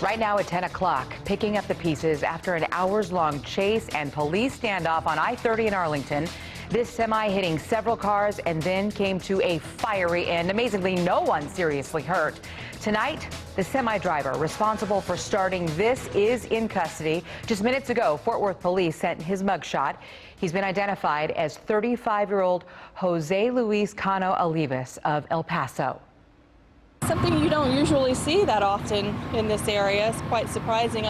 Right now at 10 o'clock, picking up the pieces after an hours-long chase and police standoff on I-30 in Arlington. This semi hitting several cars and then came to a fiery end. Amazingly, no one seriously hurt. Tonight, the semi driver responsible for starting this is in custody. Just minutes ago, Fort Worth police sent his mugshot. He's been identified as 35-year-old Jose Luis Cano Olivas of El Paso. Something you don't usually see that often in this area. It's quite surprising.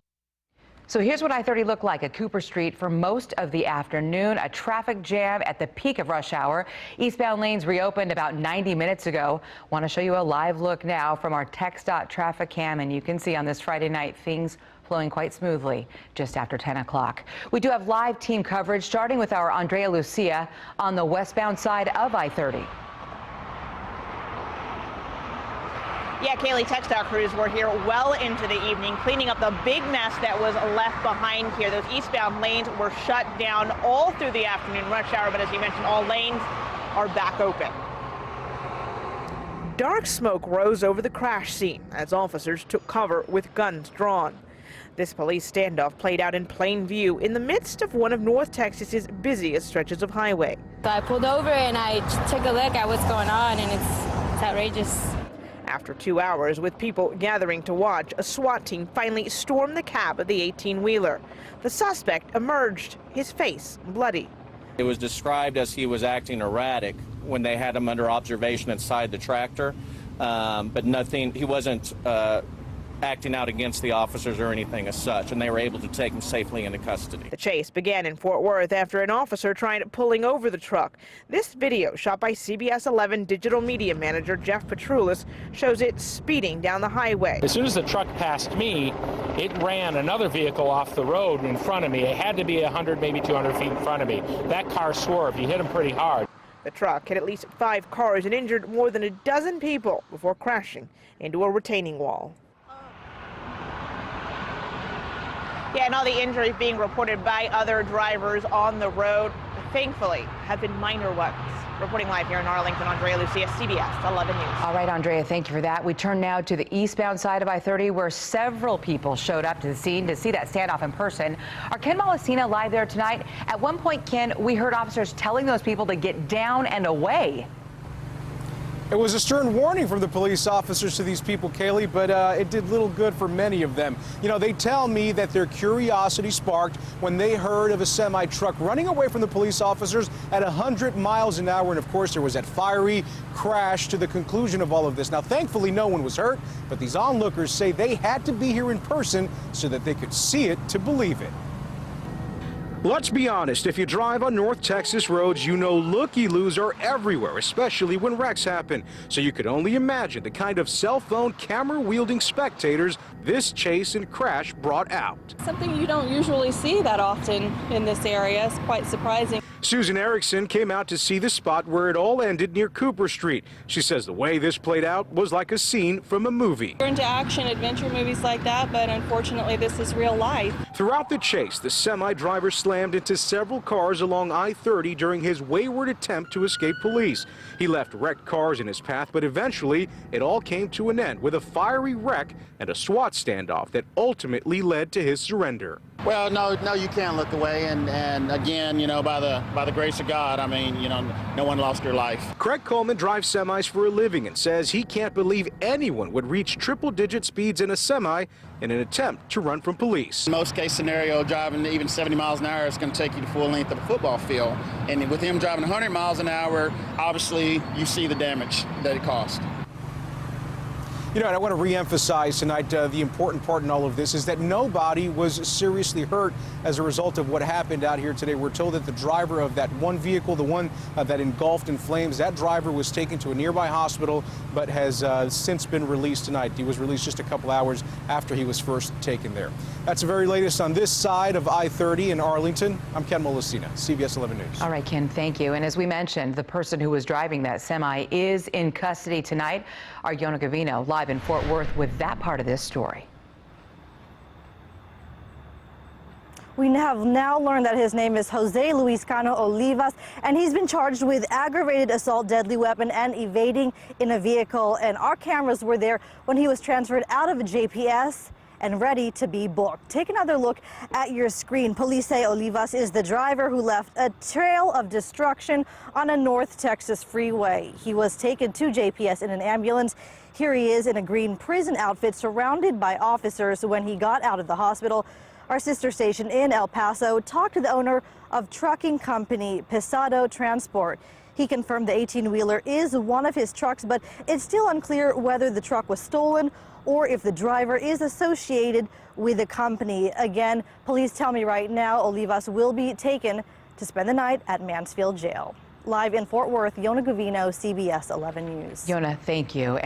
So here's what I-30 looked like at Cooper Street for most of the afternoon. A traffic jam at the peak of rush hour. Eastbound lanes reopened about 90 minutes ago. Want to show you a live look now from our TxDOT traffic cam, and you can see on this Friday night things flowing quite smoothly just after 10 o'clock. We do have live team coverage starting with our Andrea Lucia on the westbound side of I-30. Yeah, Kaylee, TxDOT crews were here well into the evening, cleaning up the big mess that was left behind here. Those eastbound lanes were shut down all through the afternoon rush hour, but as you mentioned, all lanes are back open. Dark smoke rose over the crash scene as officers took cover with guns drawn. This police standoff played out in plain view in the midst of one of North Texas's busiest stretches of highway. So I pulled over and I took a look at what's going on, and it's outrageous. After 2 hours with people gathering to watch, a SWAT team finally stormed the cab of the 18-wheeler. The suspect emerged, his face bloody. It was described as he was acting erratic when they had him under observation inside the tractor, but nothing, he wasn't acting out against the officers or anything as such, and they were able to take him safely into custody. The chase began in Fort Worth after an officer tried pulling over the truck. This video, shot by CBS 11 digital media manager Jeff Petrulis, shows it speeding down the highway. As soon as the truck passed me, it ran another vehicle off the road in front of me. It had to be 100, maybe 200 feet in front of me. That car swerved. He hit him pretty hard. The truck hit at least 5 cars and injured more than a dozen people before crashing into a retaining wall. Yeah, and all the injuries being reported by other drivers on the road, thankfully, have been minor ones. Reporting live here in Arlington, Andrea Lucia, CBS 11 News. All right, Andrea, thank you for that. We turn now to the eastbound side of I-30, where several people showed up to the scene to see that standoff in person. Our Ken Molesina live there tonight. At one point, Ken, we heard officers telling those people to get down and away. It was a stern warning from the police officers to these people, Kaylee, but it did little good for many of them. You know, they tell me that their curiosity sparked when they heard of a semi-truck running away from the police officers at 100 miles an hour. And of course, there was that fiery crash to the conclusion of all of this. Now, thankfully, no one was hurt, but these onlookers say they had to be here in person so that they could see it to believe it. Let's be honest, if you drive on North Texas roads, you know looky-loos are everywhere, especially when wrecks happen. So you could only imagine the kind of cell phone camera-wielding spectators this chase and crash brought out. Something you don't usually see that often in this area. It's quite surprising. Susan Erickson came out to see the spot where it all ended near Cooper Street. She says the way this played out was like a scene from a movie. We're into action adventure movies like that, but unfortunately this is real life. Throughout the chase, the semi-driver slammed into several cars along I-30 during his wayward attempt to escape police. He left wrecked cars in his path, but eventually it all came to an end with a fiery wreck and a SWAT standoff that ultimately led to his surrender. Well, no, you can't look away, and again, you know, by the grace of God, I mean, you know, no one lost their life. Craig Coleman drives semis for a living and says he can't believe anyone would reach triple-digit speeds in a semi in an attempt to run from police. Most case scenario, driving even 70 miles an hour is going to take you the full length of a football field, and with him driving 100 miles an hour, obviously you see the damage that it caused. You know, and I want to re-emphasize tonight the important part in all of this is that nobody was seriously hurt as a result of what happened out here today. We're told that the driver of that one vehicle, the one that engulfed in flames, that driver was taken to a nearby hospital but has since been released tonight. He was released just a couple hours after he was first taken there. That's the very latest on this side of I-30 in Arlington. I'm Ken Molesina, CBS 11 News. All right, Ken, thank you. And as we mentioned, the person who was driving that semi is in custody tonight. Our Yona Gavino live in Fort Worth with that part of this story. We have now learned that his name is Jose Luis Cano Olivas, and he's been charged with aggravated assault, deadly weapon, and evading in a vehicle. And our cameras were there when he was transferred out of a JPS and ready to be booked. Take another look at your screen. Police say Olivas is the driver who left a trail of destruction on a North Texas freeway. He was taken to JPS in an ambulance. Here he is in a green prison outfit surrounded by officers when he got out of the hospital. Our sister station in El Paso talked to the owner of trucking company Paso Transport. He confirmed the 18-wheeler is one of his trucks, but it's still unclear whether the truck was stolen or if the driver is associated with the company. Again, police tell me right now Olivas will be taken to spend the night at Mansfield Jail. Live in Fort Worth, Yona Guvino, CBS 11 News. Yona, thank you.